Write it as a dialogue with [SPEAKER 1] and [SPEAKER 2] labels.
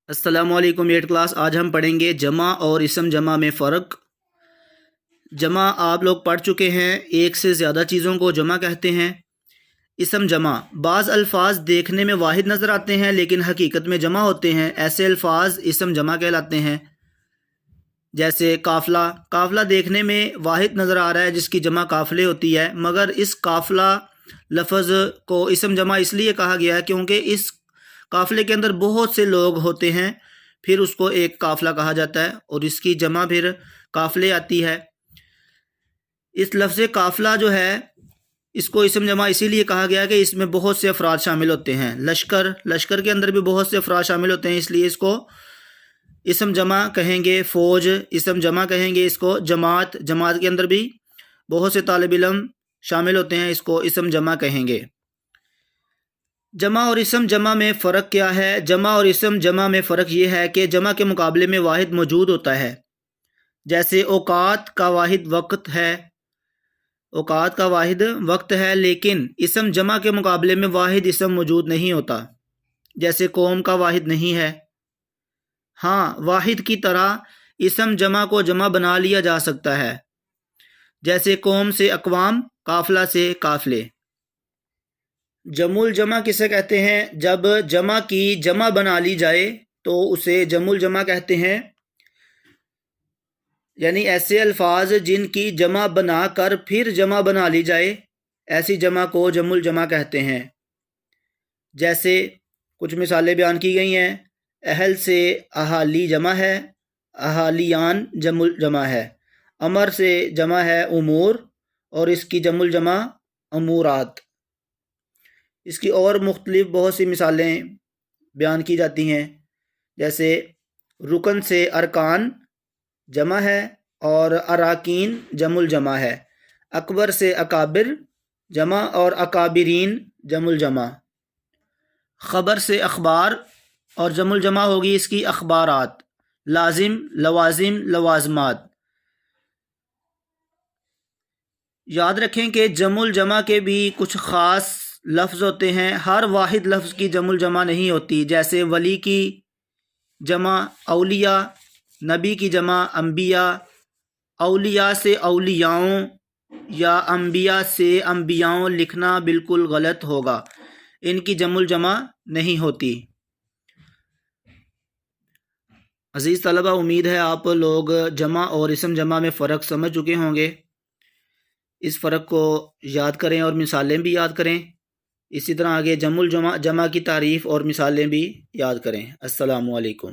[SPEAKER 1] السلام علیکم eight class. آج ہم پڑھیں گے جمع اور اسم جمع میں فرق۔ جمع آپ لوگ پڑھ چکے ہیں، ایک سے زیادہ چیزوں کو جمع کہتے ہیں۔ اسم جمع، بعض الفاظ دیکھنے میں واحد نظر آتے ہیں لیکن حقیقت میں جمع ہوتے ہیں، ایسے الفاظ اسم جمع کہلاتے ہیں۔ جیسے قافلہ، قافلہ دیکھنے میں واحد نظر آ رہا ہے جس کی جمع قافلے ہوتی ہے، مگر اس قافلہ لفظ کو اسم جمع اس لیے کہا گیا ہے کیونکہ اس قافلے کے اندر بہت سے لوگ ہوتے ہیں، پھر اس کو ایک قافلہ کہا جاتا ہے اور اس کی جمع پھر قافلے آتی ہے۔ اس لفظ قافلہ جو ہے اس کو اسم جمع اسی لیے کہا گیا کہ اس میں بہت سے افراد شامل ہوتے ہیں۔ لشکر کے اندر بھی بہت سے افراد شامل ہوتے ہیں، اس لیے اس کو اسم جمع کہیں گے۔ فوج اسم جمع کہیں گے اس کو۔ جماعت کے اندر بھی بہت سے طالب علم شامل ہوتے ہیں، اس کو اسم جمع کہیں گے۔ جمع اور اسم جمع میں فرق کیا ہے؟ جمع اور اسم جمع میں فرق یہ ہے کہ جمع کے مقابلے میں واحد موجود ہوتا ہے، جیسے اوقات کا واحد وقت ہے، لیکن اسم جمع کے مقابلے میں واحد اسم موجود نہیں ہوتا، جیسے قوم کا واحد نہیں ہے۔ ہاں، واحد کی طرح اسم جمع کو جمع بنا لیا جا سکتا ہے، جیسے قوم سے اقوام، قافلہ سے قافلے۔ جمع الجمع کسے کہتے ہیں؟ جب جمع کی جمع بنا لی جائے تو اسے جمع الجمع کہتے ہیں، یعنی ایسے الفاظ جن کی جمع بنا کر پھر جمع بنا لی جائے، ایسی جمع کو جمع الجمع کہتے ہیں۔ جیسے کچھ مثالیں بیان کی گئی ہیں۔ اہل سے اہالی جمع ہے، اہالیان جمع الجمع ہے۔ امر سے جمع ہے امور اور اس کی جمع الجمع امورات۔ اس کی اور مختلف بہت سی مثالیں بیان کی جاتی ہیں، جیسے رکن سے ارکان جمع ہے اور اراکین جمع الجمع ہے۔ اکبر سے اکابر جمع اور اکابرین جمع الجمع۔ خبر سے اخبار اور جمع الجمع ہوگی اس کی اخبارات۔ لازم، لوازم، لوازمات۔ یاد رکھیں کہ جمع الجمع کے بھی کچھ خاص لفظ ہوتے ہیں، ہر واحد لفظ کی جمع الجمع نہیں ہوتی، جیسے ولی کی جمع اولیاء، نبی کی جمع انبیاء، اولیاء سے اولیاؤں یا انبیاء سے انبیاؤں لکھنا بالکل غلط ہوگا، ان کی جمع الجمع نہیں ہوتی۔ عزیز طلبہ، امید ہے آپ لوگ جمع اور اسم جمع میں فرق سمجھ چکے ہوں گے۔ اس فرق کو یاد کریں اور مثالیں بھی یاد کریں، اسی طرح آگے جمع الجمع کی تعریف اور مثالیں بھی یاد کریں۔ السلام علیکم۔